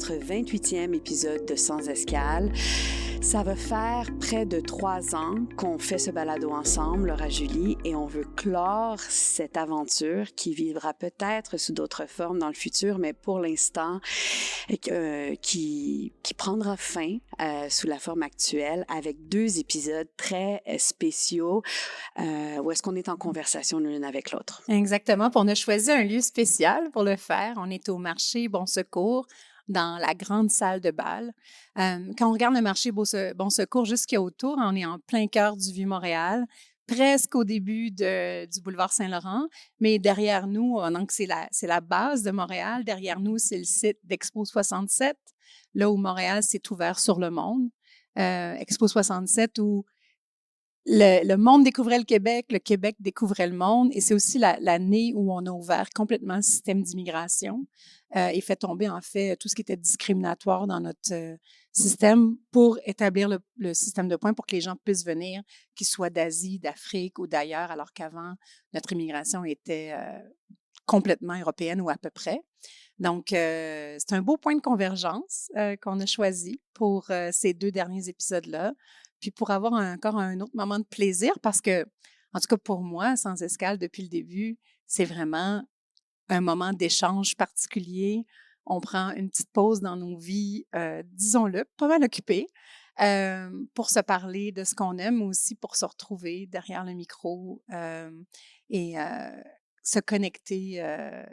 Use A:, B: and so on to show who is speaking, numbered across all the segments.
A: notre 28e épisode de Sans Escale. Ça va faire près de 3 ans qu'on fait ce balado ensemble, Laura Julie, et on veut clore cette aventure qui vivra peut-être sous d'autres formes dans le futur, mais pour l'instant, qui prendra fin sous la forme actuelle avec 2 épisodes très spéciaux où est-ce qu'on est en conversation l'une avec l'autre.
B: Exactement. Puis on a choisi un lieu spécial pour le faire. On est au marché Bon Secours, dans la grande salle de bal. Quand on regarde le marché Bon Secours jusqu'à autour, on est en plein cœur du Vieux-Montréal, presque au début du boulevard Saint-Laurent. Mais derrière nous, donc c'est la base de Montréal. Derrière nous, c'est le site d'Expo 67, là où Montréal s'est ouvert sur le monde. Expo 67 où le monde découvrait le Québec découvrait le monde, et c'est aussi l'année où on a ouvert complètement le système d'immigration et fait tomber, en fait, tout ce qui était discriminatoire dans notre système pour établir le système de points pour que les gens puissent venir, qu'ils soient d'Asie, d'Afrique ou d'ailleurs, alors qu'avant, notre immigration était complètement européenne ou à peu près. Donc, c'est un beau point de convergence qu'on a choisi pour ces 2 derniers épisodes-là. Puis pour avoir encore un autre moment de plaisir, parce que, en tout cas pour moi, Sans Escale, depuis le début, c'est vraiment un moment d'échange particulier. On prend une petite pause dans nos vies, disons-le, pas mal occupées, pour se parler de ce qu'on aime, mais aussi pour se retrouver derrière le micro et se connecter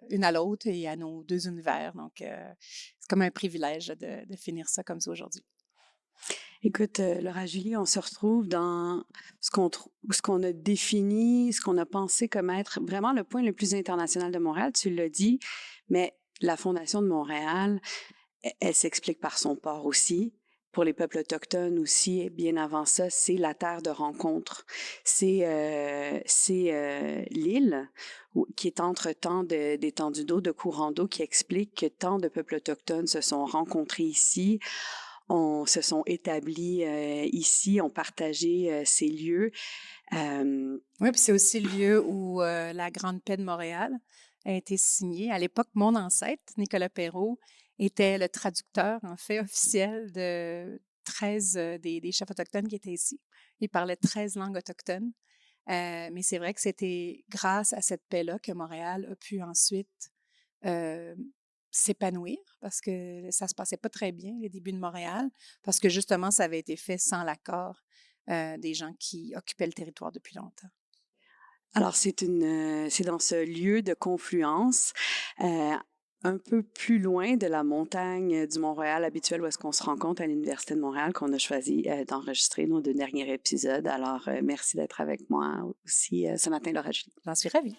B: une à l'autre et à nos 2 univers. Donc, c'est comme un privilège de finir ça comme ça aujourd'hui.
A: Écoute, Laura Julie, on se retrouve dans ce qu'on a défini, ce qu'on a pensé comme être vraiment le point le plus international de Montréal. Tu l'as dit, mais la Fondation de Montréal, elle s'explique par son port aussi. Pour les peuples autochtones aussi, bien avant ça, c'est la terre de rencontre. C'est l'île qui est entre tant d'étendues d'eau, de courants d'eau, qui explique que tant de peuples autochtones se sont rencontrés ici, se sont établis ici, ont partagé ces lieux.
B: Oui, puis c'est aussi le lieu où la Grande Paix de Montréal a été signée. À l'époque, mon ancêtre, Nicolas Perrault, était le traducteur, en fait, officiel de 13 des chefs autochtones qui étaient ici. Il parlait 13 langues autochtones. Mais c'est vrai que c'était grâce à cette paix-là que Montréal a pu ensuite euh, s'épanouir, parce que ça se passait pas très bien, les débuts de Montréal, parce que justement, ça avait été fait sans l'accord des gens qui occupaient le territoire depuis longtemps.
A: Alors, c'est dans ce lieu de confluence, un peu plus loin de la montagne du Mont-Royal habituelle où est-ce qu'on se rencontre à l'Université de Montréal, qu'on a choisi d'enregistrer nos 2 derniers épisodes. Alors, merci d'être avec moi aussi ce matin, Laura Julie.
B: J'en suis ravie.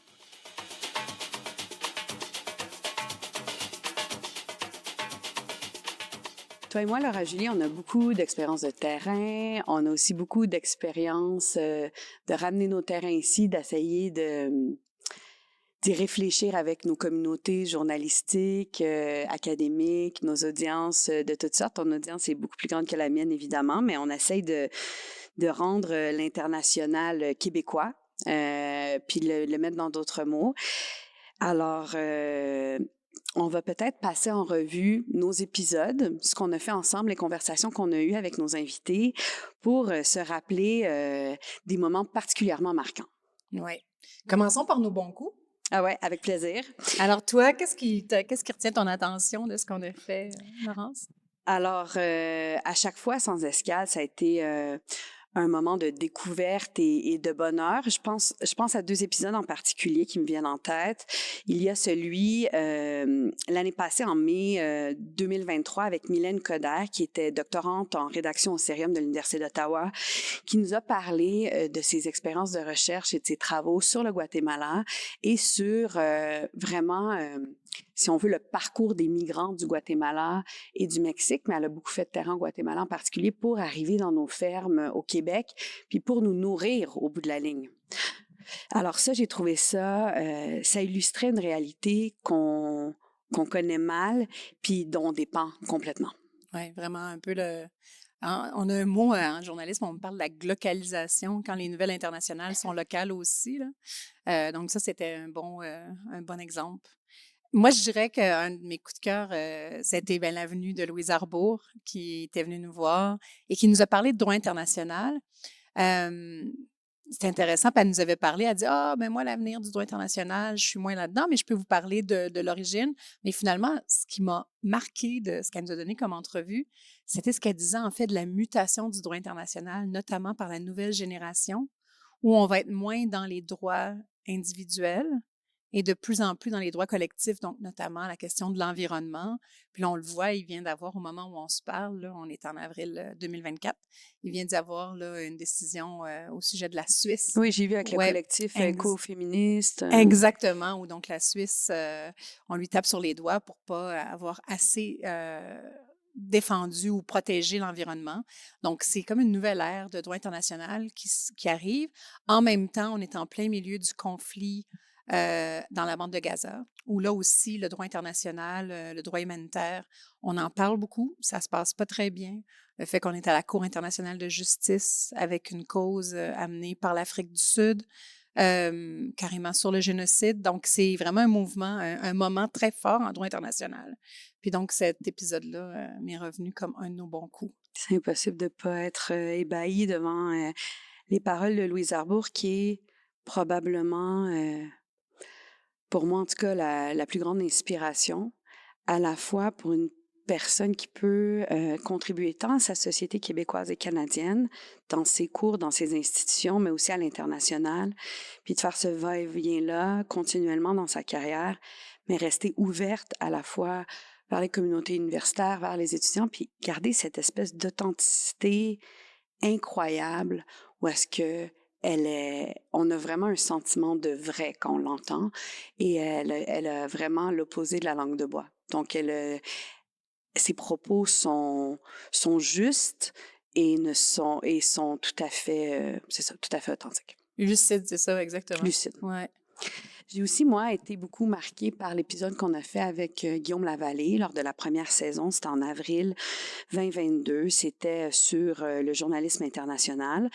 A: Toi et moi, Laura Julie, on a beaucoup d'expérience de terrain. On a aussi beaucoup d'expérience de ramener nos terrains ici, d'essayer d'y réfléchir avec nos communautés journalistiques, académiques, nos audiences de toutes sortes. Ton audience est beaucoup plus grande que la mienne, évidemment, mais on essaye de rendre l'international québécois, puis le mettre dans d'autres mots. Alors, on va peut-être passer en revue nos épisodes, ce qu'on a fait ensemble, les conversations qu'on a eues avec nos invités, pour se rappeler des moments particulièrement marquants.
B: Oui. Commençons par nos bons coups.
A: Ah ouais, avec plaisir.
B: Alors toi, qu'est-ce qui retient ton attention de ce qu'on a fait, Laurence?
A: Alors, à chaque fois, Sans Escale, ça a été un moment de découverte et de bonheur. Je pense à 2 épisodes en particulier qui me viennent en tête. Il y a celui l'année passée, en mai 2023, avec Mylène Coderre, qui était doctorante en rédaction au Cérium de l'Université d'Ottawa, qui nous a parlé de ses expériences de recherche et de ses travaux sur le Guatemala et sur vraiment, si on veut, le parcours des migrants du Guatemala et du Mexique, mais elle a beaucoup fait de terrain au Guatemala en particulier pour arriver dans nos fermes au Québec, puis pour nous nourrir au bout de la ligne. Alors ça, j'ai trouvé ça, ça illustrait une réalité qu'on connaît mal, puis dont on dépend complètement.
B: Oui, vraiment un peu on a un mot en journalisme, on parle de la glocalisation quand les nouvelles internationales sont locales aussi, là. Donc ça, c'était un bon exemple. Moi, je dirais qu'un de mes coups de cœur, c'était ben, la venue de Louise Arbour, qui était venue nous voir et qui nous a parlé de droit international. Euh, C'était intéressant, puis elle nous avait parlé, elle a dit: «Ah, ben moi, l'avenir du droit international, je suis moins là-dedans, mais je peux vous parler de l'origine.» Mais finalement, ce qui m'a marqué de ce qu'elle nous a donné comme entrevue, c'était ce qu'elle disait en fait de la mutation du droit international, notamment par la nouvelle génération, où on va être moins dans les droits individuels et de plus en plus dans les droits collectifs, donc notamment la question de l'environnement. Puis là, on le voit, il vient d'avoir, au moment où on se parle, là, on est en avril 2024, il vient d'y avoir là, une décision au sujet de la Suisse.
A: Oui, j'ai vu avec le
B: Ouais,
A: collectif écoféministe.
B: exactement, où donc la Suisse, on lui tape sur les doigts pour pas avoir assez défendu ou protégé l'environnement. Donc, c'est comme une nouvelle ère de droit international qui arrive. En même temps, on est en plein milieu du conflit dans la bande de Gaza, où là aussi, le droit international, le droit humanitaire, on en parle beaucoup. Ça se passe pas très bien. Le fait qu'on est à la Cour internationale de justice avec une cause amenée par l'Afrique du Sud, carrément sur le génocide. Donc, c'est vraiment un mouvement, un moment très fort en droit international. Puis donc, cet épisode-là m'est revenu comme un de nos bons coups.
A: C'est impossible de ne pas être ébahi devant les paroles de Louise Arbour, qui est probablement, pour moi en tout cas, la plus grande inspiration, à la fois pour une personne qui peut contribuer tant à sa société québécoise et canadienne, dans ses cours, dans ses institutions, mais aussi à l'international, puis de faire ce va-et-vient-là continuellement dans sa carrière, mais rester ouverte à la fois vers les communautés universitaires, vers les étudiants, puis garder cette espèce d'authenticité incroyable où est-ce que on a vraiment un sentiment de vrai quand on l'entend, et elle a vraiment l'opposé de la langue de bois. Donc, ses propos sont justes et sont tout à fait, c'est ça, tout à fait authentiques.
B: Lucide, c'est ça, exactement.
A: Lucide.
B: Ouais.
A: J'ai aussi, moi, été beaucoup marquée par l'épisode qu'on a fait avec Guillaume Lavallée lors de la première saison. C'était en avril 2022. C'était sur le journalisme international.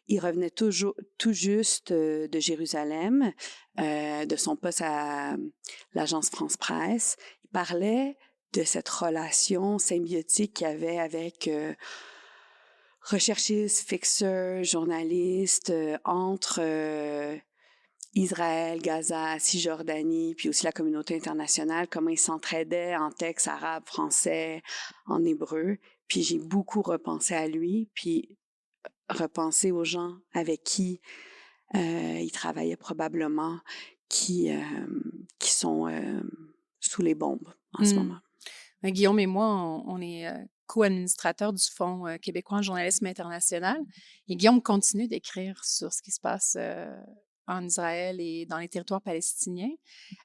A: Il revenait tout juste de Jérusalem, de son poste à l'agence France-Presse. Il parlait de cette relation symbiotique qu'il y avait avec recherchistes, fixeurs, journalistes, entre Israël, Gaza, Cisjordanie, puis aussi la communauté internationale, comment ils s'entraidaient en texte arabe, français, en hébreu. Puis j'ai beaucoup repensé à lui, puis repensé aux gens avec qui il travaillait probablement, qui sont sous les bombes en ce moment.
B: Guillaume et moi, on est co-administrateurs du Fonds québécois en journalisme international. Et Guillaume continue d'écrire sur ce qui se passe en Israël et dans les territoires palestiniens.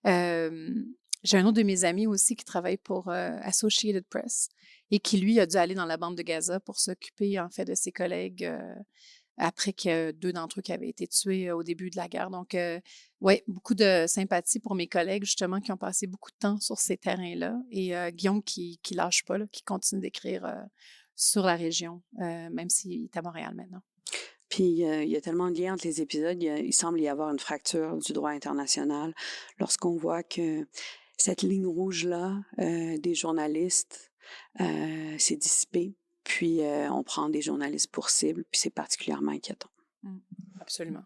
B: J'ai un autre de mes amis aussi qui travaille pour Associated Press et qui, lui, a dû aller dans la bande de Gaza pour s'occuper, en fait, de ses collègues après que 2 d'entre eux qui avaient été tués au début de la guerre. Donc, oui, beaucoup de sympathie pour mes collègues, justement, qui ont passé beaucoup de temps sur ces terrains-là. Et Guillaume qui lâche pas, là, qui continue d'écrire sur la région, même s'il est à Montréal maintenant.
A: Puis il y a tellement de liens entre les épisodes, il semble y avoir une fracture du droit international lorsqu'on voit que cette ligne rouge-là des journalistes s'est dissipée, puis on prend des journalistes pour cible, puis c'est particulièrement inquiétant.
B: Absolument.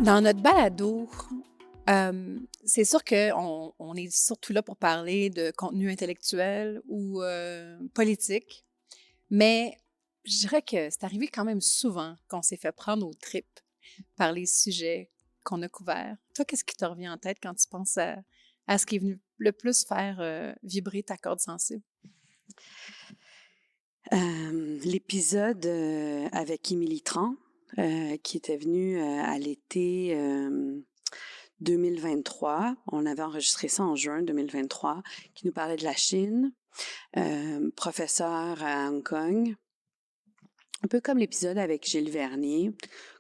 B: Dans notre balado, c'est sûr qu'on est surtout là pour parler de contenu intellectuel ou politique, mais je dirais que c'est arrivé quand même souvent qu'on s'est fait prendre aux tripes par les sujets qu'on a couverts. Toi, qu'est-ce qui te revient en tête quand tu penses à ce qui est venu le plus faire vibrer ta corde sensible?
A: L'épisode avec Émilie Tran, qui était venue à l'été 2023. On avait enregistré ça en juin 2023, qui nous parlait de la Chine, professeur à Hong Kong. Un peu comme l'épisode avec Gilles Vernier,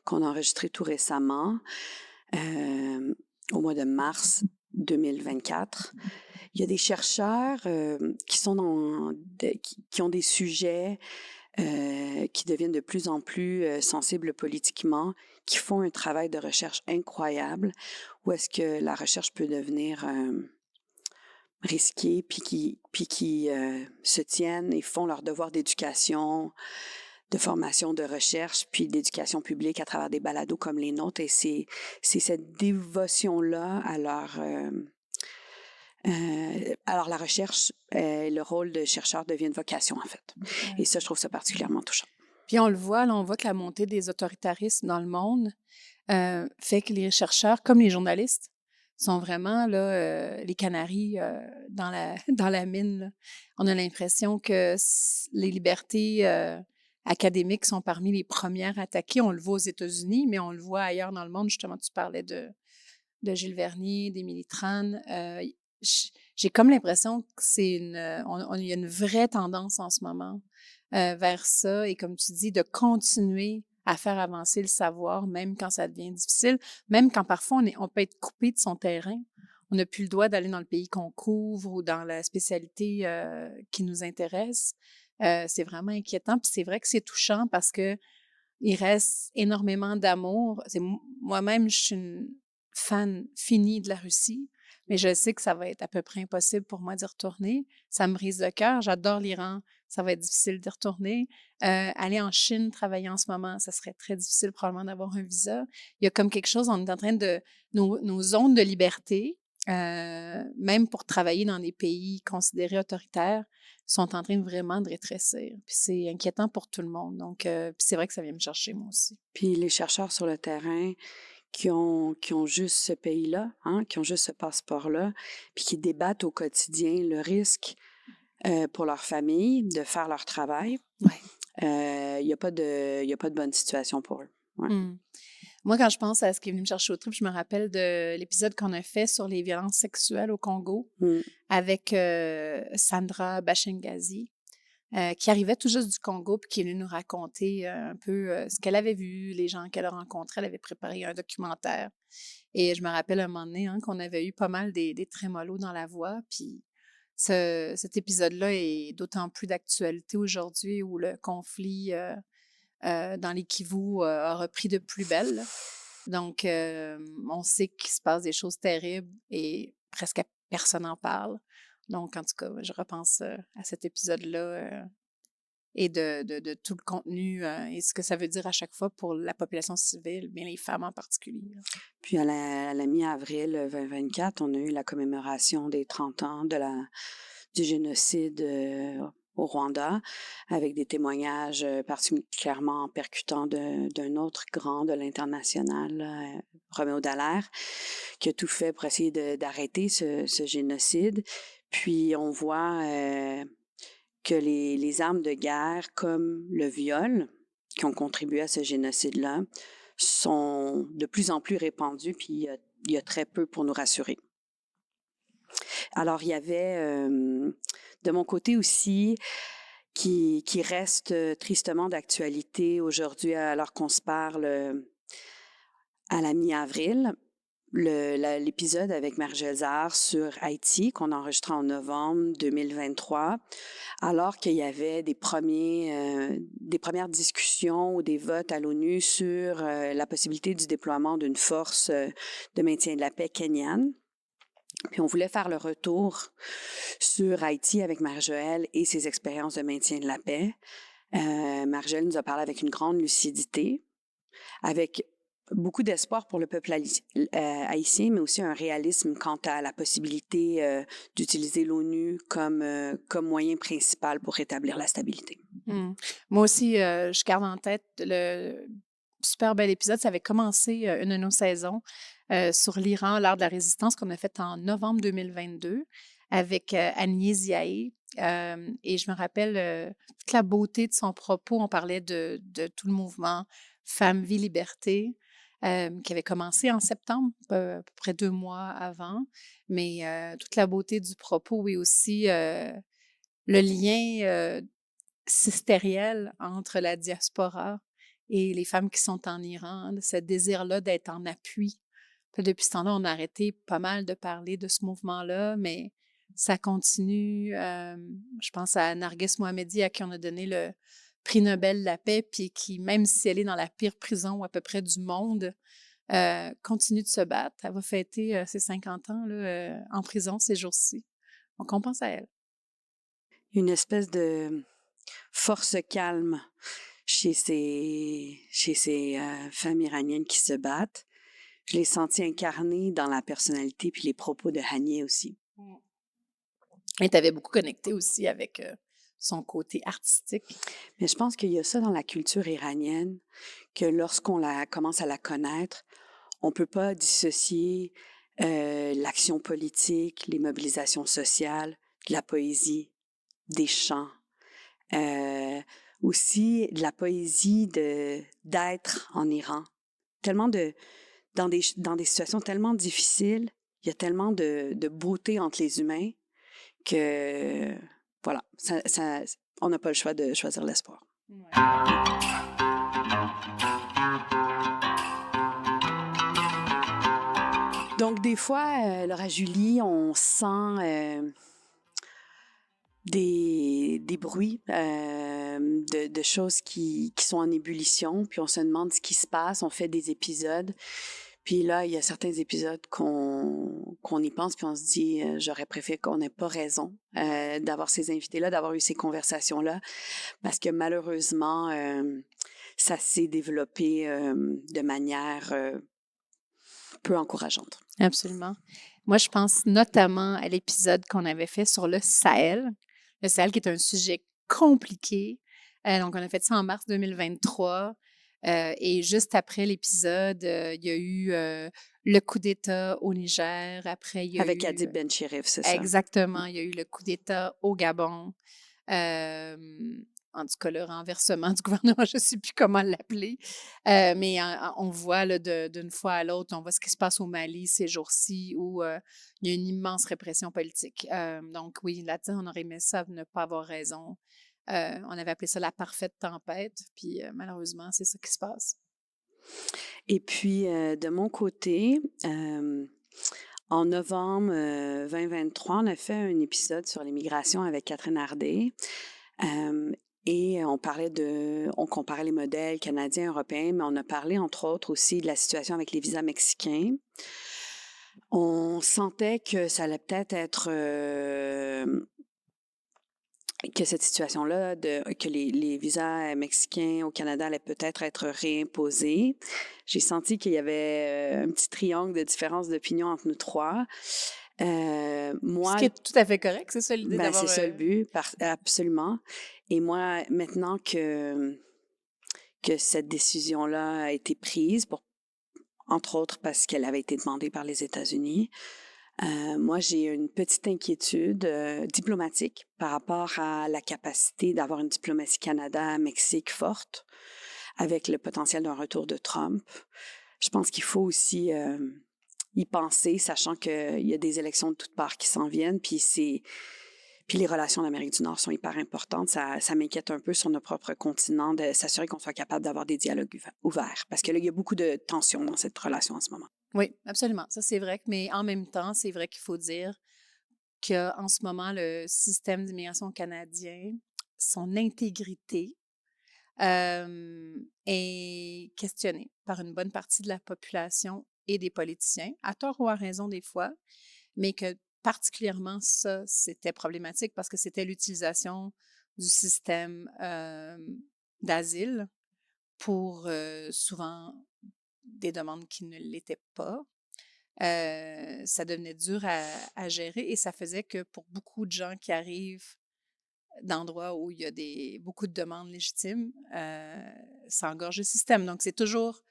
A: qu'on a enregistré tout récemment, au mois de mars 2024. Il y a des chercheurs qui ont des sujets qui deviennent de plus en plus sensibles politiquement, qui font un travail de recherche incroyable, où est-ce que la recherche peut devenir risquée, puis qui se tiennent et font leur devoir d'éducation, de formation, de recherche, puis d'éducation publique à travers des balados comme les nôtres. Et c'est cette dévotion-là à leur... alors, la recherche, le rôle de chercheur devient une vocation, en fait.
B: Ouais.
A: Et ça, je trouve ça particulièrement touchant.
B: Puis on le voit, là, on voit que la montée des autoritarismes dans le monde fait que les chercheurs, comme les journalistes, sont vraiment là, les canaris dans dans la mine, là. On a l'impression que les libertés académiques sont parmi les premières attaquées. On le voit aux États-Unis, mais on le voit ailleurs dans le monde. Justement, tu parlais de Gilles Vernier, d'Émilie Tran. J'ai comme l'impression que il y a une vraie tendance en ce moment vers ça. Et comme tu dis, de continuer à faire avancer le savoir, même quand ça devient difficile, même quand parfois on peut être coupé de son terrain. On n'a plus le droit d'aller dans le pays qu'on couvre ou dans la spécialité qui nous intéresse. C'est vraiment inquiétant. Puis c'est vrai que c'est touchant parce que il reste énormément d'amour. Moi-même, je suis une fan finie de la Russie, mais je sais que ça va être à peu près impossible pour moi d'y retourner. Ça me brise le cœur. J'adore l'Iran. Ça va être difficile d'y retourner. Aller en Chine, travailler en ce moment, ça serait très difficile probablement d'avoir un visa. Il y a comme quelque chose, on est en train de... Nos zones de liberté, même pour travailler dans des pays considérés autoritaires, sont en train vraiment de rétrécir. Puis c'est inquiétant pour tout le monde. Donc, puis c'est vrai que ça vient me chercher, moi aussi.
A: Puis les chercheurs sur le terrain qui ont juste ce pays-là, hein, qui ont juste ce passeport-là, puis qui débattent au quotidien le risque pour leur famille de faire leur travail, il n'y a pas de bonne situation pour eux. Ouais.
B: Moi, quand je pense à ce qui est venu me chercher au trip, je me rappelle de l'épisode qu'on a fait sur les violences sexuelles au Congo avec Sandra Bachengazi, qui arrivait tout juste du Congo puis qui est venue nous raconter un peu ce qu'elle avait vu, les gens qu'elle a rencontrés. Elle avait préparé un documentaire. Et je me rappelle un moment donné qu'on avait eu pas mal des trémolos dans la voix. Puis cet épisode-là est d'autant plus d'actualité aujourd'hui où le conflit dans les Kivu a repris de plus belle. Donc, on sait qu'il se passe des choses terribles et presque personne n'en parle. Donc, en tout cas, je repense à cet épisode-là et de tout le contenu et ce que ça veut dire à chaque fois pour la population civile, bien les femmes en particulier. Là.
A: Puis à la mi-avril 2024, on a eu la commémoration des 30 ans du génocide au Rwanda, avec des témoignages particulièrement percutants d'un autre grand de l'international, Roméo Dallaire, qui a tout fait pour essayer d'arrêter ce génocide. Puis on voit que les armes de guerre, comme le viol, qui ont contribué à ce génocide-là, sont de plus en plus répandues, puis il y a très peu pour nous rassurer. Alors, il y avait de mon côté aussi, qui reste tristement d'actualité aujourd'hui, alors qu'on se parle à la mi-avril, l'épisode avec Marie-Josée Zard sur Haïti qu'on a enregistré en novembre 2023, alors qu'il y avait des premières discussions ou des votes à l'ONU sur la possibilité du déploiement d'une force de maintien de la paix kenyane. Puis on voulait faire le retour sur Haïti avec Marie-Joëlle et ses expériences de maintien de la paix. Marie-Joëlle nous a parlé avec une grande lucidité, avec beaucoup d'espoir pour le peuple haïtien, mais aussi un réalisme quant à la possibilité d'utiliser l'ONU comme moyen principal pour rétablir la stabilité.
B: Moi aussi, je garde en tête le super bel épisode. Ça avait commencé une de nos saisons sur l'Iran, l'art de la résistance qu'on a fait en novembre 2022 avec Agnès Ziaé. Et je me rappelle toute la beauté de son propos. On parlait de tout le mouvement Femmes, Vie, Liberté, qui avait commencé en septembre, à peu près 2 mois avant. Mais toute la beauté du propos et aussi le lien sistériel entre la diaspora et les femmes qui sont en Iran, de ce désir-là d'être en appui. Puis depuis ce temps-là, on a arrêté pas mal de parler de ce mouvement-là, mais ça continue. Je pense à Narges Mohammedi, à qui on a donné prix Nobel de la paix, puis qui, même si elle est dans la pire prison à peu près du monde, continue de se battre. Elle va fêter ses 50 ans là, en prison ces jours-ci. Donc, on pense à elle.
A: Une espèce de force calme chez ces femmes iraniennes qui se battent. Je l'ai senti incarné dans la personnalité puis les propos de Hanieh aussi.
B: Et tu avais beaucoup connecté aussi avec son côté artistique.
A: Mais je pense qu'il y a ça dans la culture iranienne, que lorsqu'on commence à la connaître, on ne peut pas dissocier l'action politique, les mobilisations sociales, de la poésie, des chants, aussi de la poésie d'être en Iran. Tellement dans des situations tellement difficiles, il y a tellement de beauté entre les humains que, voilà, on n'a pas le choix de choisir l'espoir.
B: Ouais.
A: Donc, des fois, Laura Julie, on sent des bruits de choses qui sont en ébullition, puis on se demande ce qui se passe, on fait des épisodes. Puis là, il y a certains épisodes qu'on y pense, puis on se dit, j'aurais préféré qu'on n'ait pas raison d'avoir ces invités-là, d'avoir eu ces conversations-là, parce que malheureusement, ça s'est développé de manière peu encourageante.
B: Absolument. Moi, je pense notamment à l'épisode qu'on avait fait sur le Sahel. Le Sahel qui est un sujet compliqué. Donc, on a fait ça en mars 2023. Et juste après l'épisode, il y a eu le coup d'État au Niger. Après, il y a
A: Avec
B: eu...
A: Adib Ben Chirif, c'est ça?
B: Exactement. Il y a eu le coup d'État au Gabon. En tout cas, le renversement du gouvernement, je ne sais plus comment l'appeler. Mais on voit là, d'une fois à l'autre, on voit ce qui se passe au Mali ces jours-ci où il y a une immense répression politique. Donc oui, là-dedans, on aurait aimé ça ne pas avoir raison. On avait appelé ça la parfaite tempête, puis malheureusement, c'est ça qui se passe.
A: Et puis, de mon côté, en novembre 2023, on a fait un épisode sur l'immigration avec Catherine Hardet. Et on comparait les modèles canadiens, européens, mais on a parlé, entre autres, aussi de la situation avec les visas mexicains. On sentait que ça allait peut-être être que cette situation-là, que les visas mexicains au Canada allaient peut-être être réimposés. J'ai senti qu'il y avait un petit triangle de différence d'opinion entre nous trois.
B: Ce qui est tout à fait correct, c'est ça l'idée d'avoir...
A: C'est ça le but, absolument. Et moi, maintenant que cette décision-là a été prise, entre autres parce qu'elle avait été demandée par les États-Unis, moi, j'ai une petite inquiétude diplomatique par rapport à la capacité d'avoir une diplomatie Canada-Mexique forte avec le potentiel d'un retour de Trump. Je pense qu'il faut aussi y penser, sachant qu'il y a des élections de toutes parts qui s'en viennent, puis les relations d'Amérique du Nord sont hyper importantes. Ça m'inquiète un peu sur notre propre continent de s'assurer qu'on soit capable d'avoir des dialogues ouverts. Parce que là, il y a beaucoup de tensions dans cette relation en ce moment.
B: Oui, absolument. Ça, c'est vrai. Mais en même temps, c'est vrai qu'il faut dire qu'en ce moment, le système d'immigration canadien, son intégrité est questionnée par une bonne partie de la population et des politiciens, à tort ou à raison des fois, mais que particulièrement ça, c'était problématique parce que c'était l'utilisation du système d'asile pour souvent des demandes qui ne l'étaient pas. Ça devenait dur à gérer et ça faisait que pour beaucoup de gens qui arrivent d'endroits où il y a beaucoup de demandes légitimes, ça engorge le système. Donc, c'est toujours...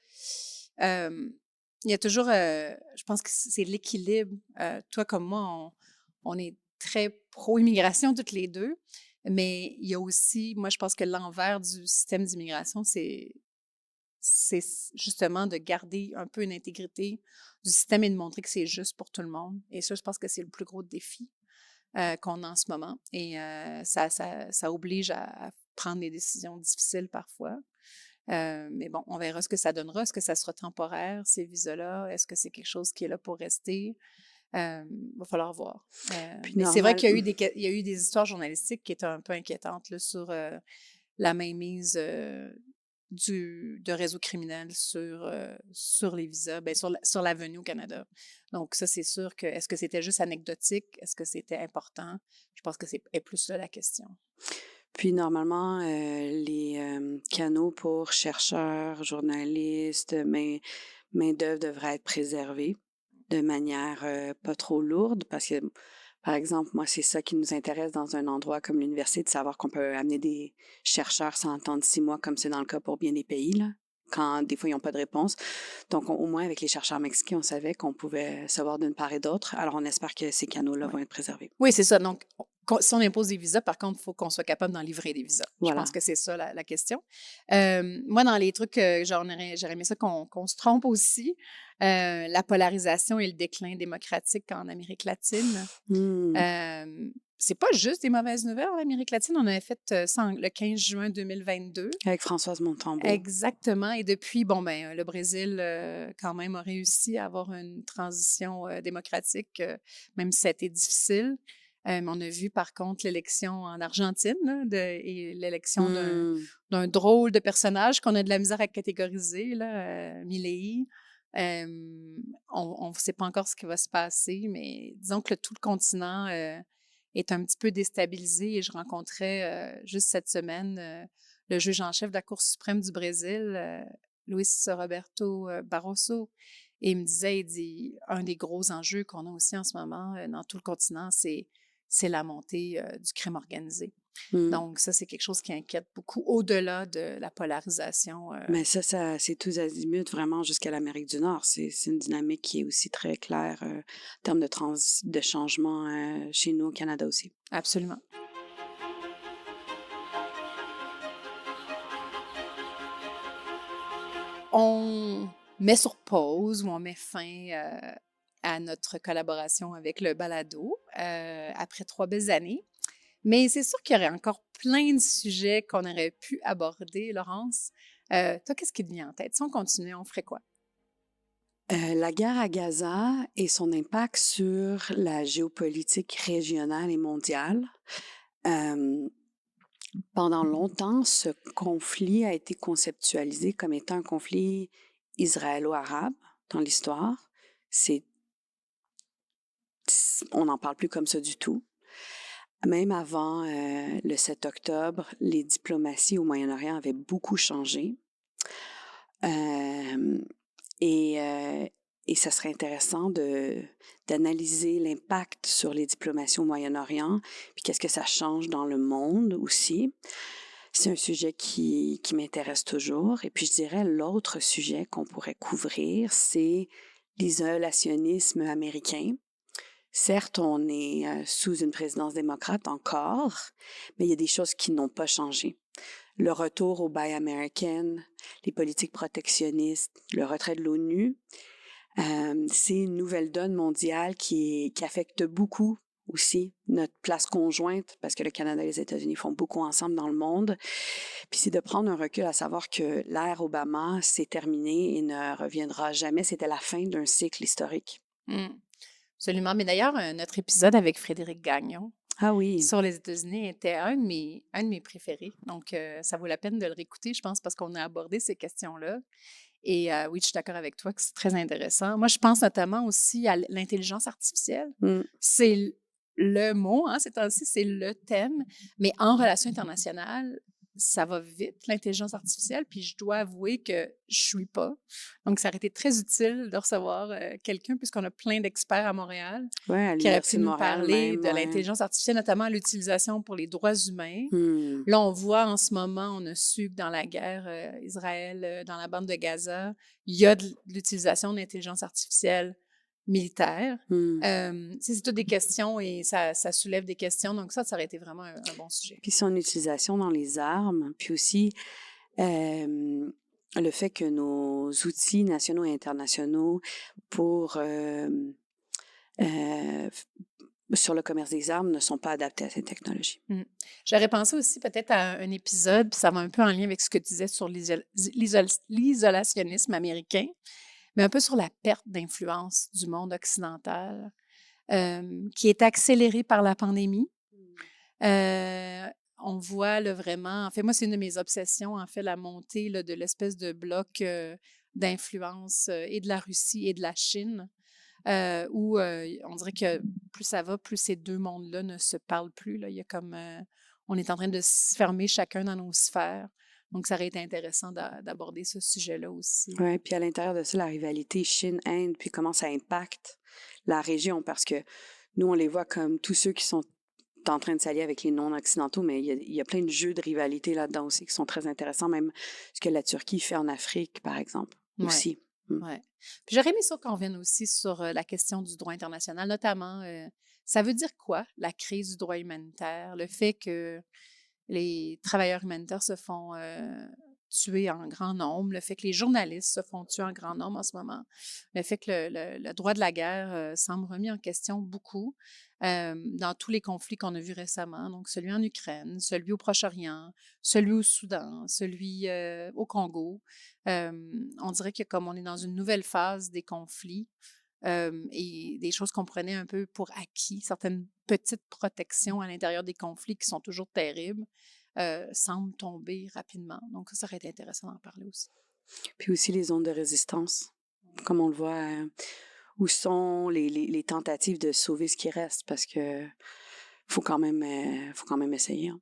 B: il y a toujours... je pense que c'est l'équilibre. Toi comme moi, on est très pro-immigration toutes les deux, mais il y a aussi... Moi, je pense que l'envers du système d'immigration, c'est justement de garder un peu une intégrité du système et de montrer que c'est juste pour tout le monde. Et ça, je pense que c'est le plus gros défi qu'on a en ce moment. Et ça oblige à prendre des décisions difficiles parfois. Mais bon, on verra ce que ça donnera. Est-ce que ça sera temporaire, ces visas-là? Est-ce que c'est quelque chose qui est là pour rester? Va falloir voir. Mais c'est vrai qu'il y a eu des histoires journalistiques qui étaient un peu inquiétantes là, sur la mainmise de réseaux criminels sur les visas, bien, sur la venue au Canada. Donc, ça, c'est sûr que, est-ce que c'était juste anecdotique? Est-ce que c'était important? Je pense que est plus là la question.
A: Puis normalement, les canaux pour chercheurs, journalistes, main-d'œuvre devraient être préservés de manière pas trop lourde parce que, par exemple, moi, c'est ça qui nous intéresse dans un endroit comme l'université, de savoir qu'on peut amener des chercheurs sans attendre 6 mois, comme c'est dans le cas pour bien des pays, là, quand des fois ils n'ont pas de réponse. Donc, au moins, avec les chercheurs mexicains, on savait qu'on pouvait savoir d'une part et d'autre. Alors, on espère que ces canaux-là
B: Ouais.
A: vont être préservés.
B: Oui, c'est ça. Donc, si on impose des visas, par contre, il faut qu'on soit capable d'en livrer des visas. Je
A: Voilà.
B: pense que c'est ça la question. Moi, dans les trucs, j'aurais aimé ça qu'on se trompe aussi. La polarisation et le déclin démocratique en Amérique latine. C'est pas juste des mauvaises nouvelles en Amérique latine. On avait fait ça le 15 juin 2022.
A: Avec Françoise Montembeault.
B: Exactement. Et depuis, bon, ben, le Brésil, quand même, a réussi à avoir une transition démocratique, même si ça a été difficile. On a vu, par contre, l'élection en Argentine là, et l'élection d'un drôle de personnage qu'on a de la misère à catégoriser, là, Milei. On ne sait pas encore ce qui va se passer, mais disons que tout le continent est un petit peu déstabilisé. Et je rencontrais juste cette semaine le juge en chef de la Cour suprême du Brésil, Luis Roberto Barroso. Et il me disait, il dit, un des gros enjeux qu'on a aussi en ce moment dans tout le continent, c'est la montée du crime organisé. Donc, ça, c'est quelque chose qui inquiète beaucoup au-delà de la polarisation.
A: Mais ça, c'est tous azimuts, vraiment, jusqu'à l'Amérique du Nord. C'est une dynamique qui est aussi très claire en termes de changement chez nous au Canada aussi.
B: Absolument. On met sur pause ou on met fin à notre collaboration avec le balado après 3 belles années. Mais c'est sûr qu'il y aurait encore plein de sujets qu'on aurait pu aborder, Laurence. Toi, qu'est-ce qui te vient en tête? Si on continuait, on ferait quoi?
A: La guerre à Gaza et son impact sur la géopolitique régionale et mondiale. Pendant longtemps, ce conflit a été conceptualisé comme étant un conflit israélo-arabe dans l'histoire. On n'en parle plus comme ça du tout. Même avant le 7 octobre, les diplomaties au Moyen-Orient avaient beaucoup changé. Et ça serait intéressant d'analyser l'impact sur les diplomaties au Moyen-Orient, puis qu'est-ce que ça change dans le monde aussi. C'est un sujet qui m'intéresse toujours. Et puis, je dirais, l'autre sujet qu'on pourrait couvrir, c'est l'isolationnisme américain. Certes, on est sous une présidence démocrate encore, mais il y a des choses qui n'ont pas changé. Le retour au Buy American, les politiques protectionnistes, le retrait de l'ONU, c'est une nouvelle donne mondiale qui affecte beaucoup aussi notre place conjointe, parce que le Canada et les États-Unis font beaucoup ensemble dans le monde. Puis c'est de prendre un recul à savoir que l'ère Obama s'est terminée et ne reviendra jamais. C'était la fin d'un cycle historique.
B: Absolument. Mais d'ailleurs, notre épisode avec Frédéric Gagnon sur les États-Unis était un de mes préférés. Donc, ça vaut la peine de le réécouter, je pense, parce qu'on a abordé ces questions-là. Et oui, je suis d'accord avec toi que c'est très intéressant. Moi, je pense notamment aussi à l'intelligence artificielle. C'est le mot, ces temps-ci, c'est le thème. Mais en relations internationales, ça va vite, l'intelligence artificielle, puis je dois avouer que je suis pas. Donc, ça aurait été très utile de recevoir quelqu'un, puisqu'on a plein d'experts à Montréal qui auraient pu nous parler de l'intelligence artificielle, notamment l'utilisation pour les droits humains. Là, on voit en ce moment, on a su que dans la guerre Israël, dans la bande de Gaza, il y a de l'utilisation d'intelligence artificielle militaire. C'est toutes des questions et ça soulève des questions. Donc, ça aurait été vraiment un bon sujet.
A: Puis son utilisation dans les armes, puis aussi le fait que nos outils nationaux et internationaux pour sur le commerce des armes ne sont pas adaptés à ces technologies.
B: J'aurais pensé aussi peut-être à un épisode, puis ça va un peu en lien avec ce que tu disais sur l'isolationnisme américain, mais un peu sur la perte d'influence du monde occidental qui est accélérée par la pandémie. on voit là, vraiment, en fait, moi, c'est une de mes obsessions, en fait, la montée là, de l'espèce de bloc d'influence et de la Russie et de la Chine, où on dirait que plus ça va, plus ces deux mondes-là ne se parlent plus. Là. Il y a comme, on est en train de se fermer chacun dans nos sphères. Donc, ça aurait été intéressant d'aborder ce sujet-là aussi.
A: Oui, puis à l'intérieur de ça, la rivalité Chine-Inde, puis comment ça impacte la région, parce que nous, on les voit comme tous ceux qui sont en train de s'allier avec les non-occidentaux, mais il y a plein de jeux de rivalité là-dedans aussi qui sont très intéressants, même ce que la Turquie fait en Afrique, par exemple,
B: Ouais,
A: aussi.
B: ouais. Puis j'aurais aimé ça qu'on revienne aussi sur la question du droit international, notamment, ça veut dire quoi, la crise du droit humanitaire, le fait que les travailleurs humanitaires se font tuer en grand nombre, le fait que les journalistes se font tuer en grand nombre en ce moment, le fait que le droit de la guerre semble remis en question beaucoup dans tous les conflits qu'on a vus récemment, donc celui en Ukraine, celui au Proche-Orient, celui au Soudan, celui au Congo. On dirait que comme on est dans une nouvelle phase des conflits, et des choses qu'on prenait un peu pour acquis, certaines petites protections à l'intérieur des conflits qui sont toujours terribles, semblent tomber rapidement. Donc ça aurait été intéressant d'en parler aussi.
A: Puis aussi les zones de résistance, comme on le voit, où sont les tentatives de sauver ce qui reste, parce que faut quand même essayer. Hein.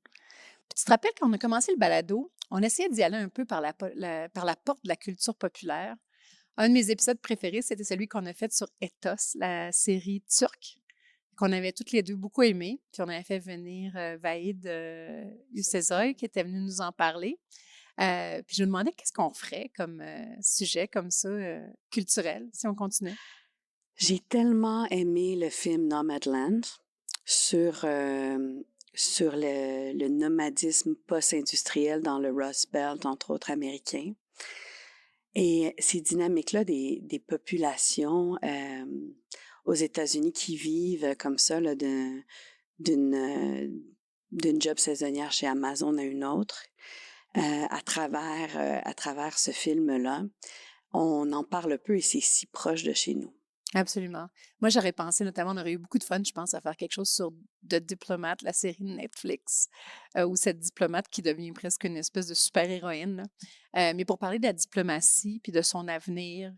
B: Puis tu te rappelles quand on a commencé le balado, on essayait d'y aller un peu par par la porte de la culture populaire. Un de mes épisodes préférés, c'était celui qu'on a fait sur Ethos, la série turque, qu'on avait toutes les deux beaucoup aimé. Puis on avait fait venir Vahid Yousezoy, qui était venu nous en parler. Puis je me demandais qu'est-ce qu'on ferait comme sujet comme ça, culturel, si on continuait.
A: J'ai tellement aimé le film Nomadland sur, sur le nomadisme post-industriel dans le Rust Belt, entre autres américain. Et ces dynamiques-là des populations aux États-Unis qui vivent comme ça, là, d'une job saisonnière chez Amazon à une autre, à travers ce film-là, on en parle peu et c'est si proche de chez nous.
B: Absolument. Moi, j'aurais pensé, notamment, on aurait eu beaucoup de fun, je pense, à faire quelque chose sur The Diplomat, la série de Netflix, où cette diplomate qui devient presque une espèce de super-héroïne. Là. Mais pour parler de la diplomatie, puis de son avenir,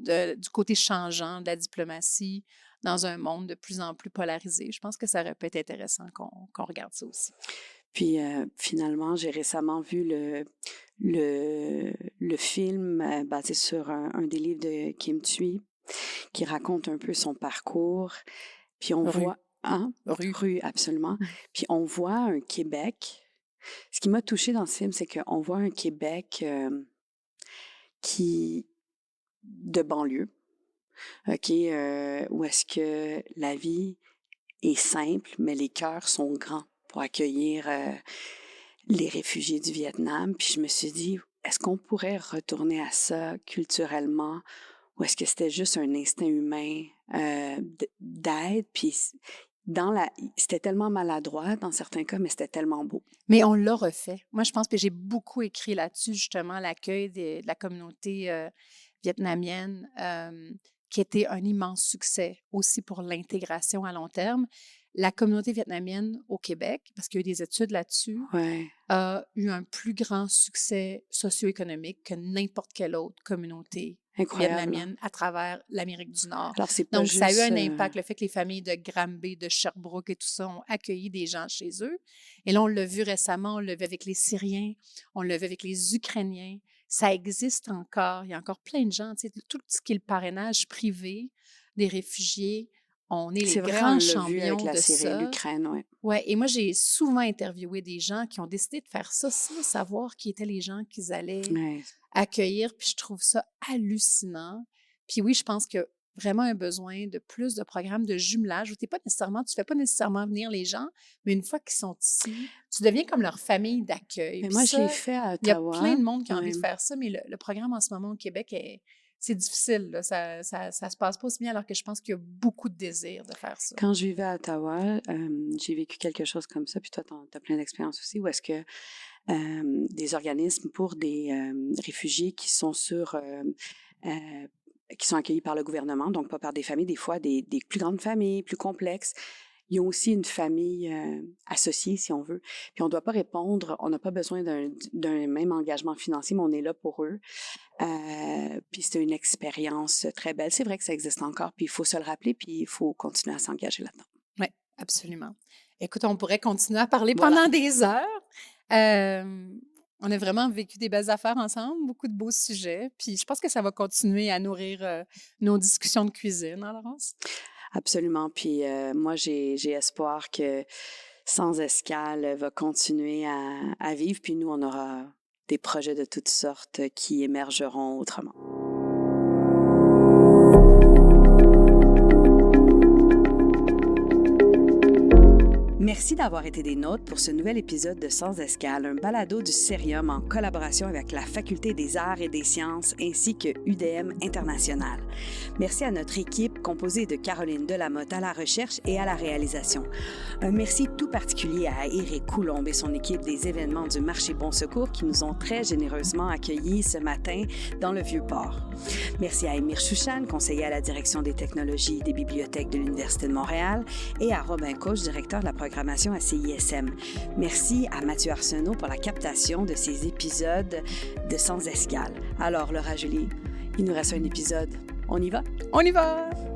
B: du côté changeant de la diplomatie dans un monde de plus en plus polarisé, je pense que ça aurait pu être intéressant qu'on regarde ça aussi.
A: Puis finalement, j'ai récemment vu le film basé sur un des livres de Kim Thuy, qui raconte un peu son parcours. Puis on voit... Hein? Rue, absolument. Puis on voit un Québec. Ce qui m'a touchée dans ce film, c'est qu'on voit un Québec de banlieue, OK, où est-ce que la vie est simple, mais les cœurs sont grands pour accueillir les réfugiés du Vietnam. Puis je me suis dit, est-ce qu'on pourrait retourner à ça culturellement? Ou est-ce que c'était juste un instinct humain d'aide? Puis c'était tellement maladroit dans certains cas, mais c'était tellement beau.
B: Mais on l'a refait. Moi, je pense que j'ai beaucoup écrit là-dessus, justement, l'accueil de la communauté vietnamienne, qui était un immense succès aussi pour l'intégration à long terme. La communauté vietnamienne au Québec, parce qu'il y a eu des études là-dessus, a eu un plus grand succès socio-économique que n'importe quelle autre communauté vietnamienne à travers l'Amérique du Nord.
A: Alors, c'est pas
B: Donc,
A: juste,
B: ça a eu un impact, le fait que les familles de Granby, de Sherbrooke et tout ça ont accueilli des gens chez eux. Et là, on l'a vu récemment, on l'a vu avec les Syriens, on l'a vu avec les Ukrainiens. Ça existe encore. Il y a encore plein de gens, tu sais, tout ce qui est le parrainage privé des réfugiés. On est les grands champions de ça.
A: l'Ukraine, ouais.
B: Ouais, et moi, j'ai souvent interviewé des gens qui ont décidé de faire ça sans savoir qui étaient les gens qu'ils allaient accueillir. Puis je trouve ça hallucinant. Puis oui, je pense qu'il y a vraiment un besoin de plus de programmes de jumelage où tu fais pas nécessairement venir les gens, mais une fois qu'ils sont ici, tu deviens comme leur famille d'accueil.
A: Mais moi, je l'ai fait à Ottawa.
B: Il y a plein de monde qui a envie de faire ça, mais le programme en ce moment au Québec c'est difficile, là. Ça se passe pas aussi bien, alors que je pense qu'il y a beaucoup de désir de faire ça.
A: Quand je vivais à Ottawa, j'ai vécu quelque chose comme ça, puis toi, tu as plein d'expériences aussi, où est-ce que des organismes pour des réfugiés qui sont qui sont accueillis par le gouvernement, donc pas par des familles, des fois des plus grandes familles, plus complexes, ils ont aussi une famille associée, si on veut. Puis on ne doit pas répondre, on n'a pas besoin d'un même engagement financier, mais on est là pour eux. Puis c'était une expérience très belle. C'est vrai que ça existe encore, puis il faut se le rappeler, puis il faut continuer à s'engager là-dedans.
B: Oui, absolument. Écoute, on pourrait continuer à parler
A: Voilà.
B: pendant des heures. On a vraiment vécu des belles affaires ensemble, beaucoup de beaux sujets. Puis je pense que ça va continuer à nourrir nos discussions de cuisine, hein, Laurence?
A: Absolument. Puis moi, j'ai espoir que Sans Escale va continuer à vivre. Puis nous, on aura des projets de toutes sortes qui émergeront autrement. Merci d'avoir été des nôtres pour ce nouvel épisode de Sans Escale, un balado du Cérium en collaboration avec la Faculté des Arts et des Sciences ainsi que UDM International. Merci à notre équipe composée de Caroline Delamotte à la recherche et à la réalisation. Un merci tout particulier à Éric Coulombe et son équipe des événements du Marché Bon Secours qui nous ont très généreusement accueillis ce matin dans le Vieux-Port. Merci à Émir Chouchan, conseiller à la direction des technologies des bibliothèques de l'Université de Montréal, et à Robin Couche, directeur de la programmation à CISM. Merci à Mathieu Arsenault pour la captation de ces épisodes de Sans Escale. Alors, Laura Julie, il nous reste un épisode. On y va?
B: On y va!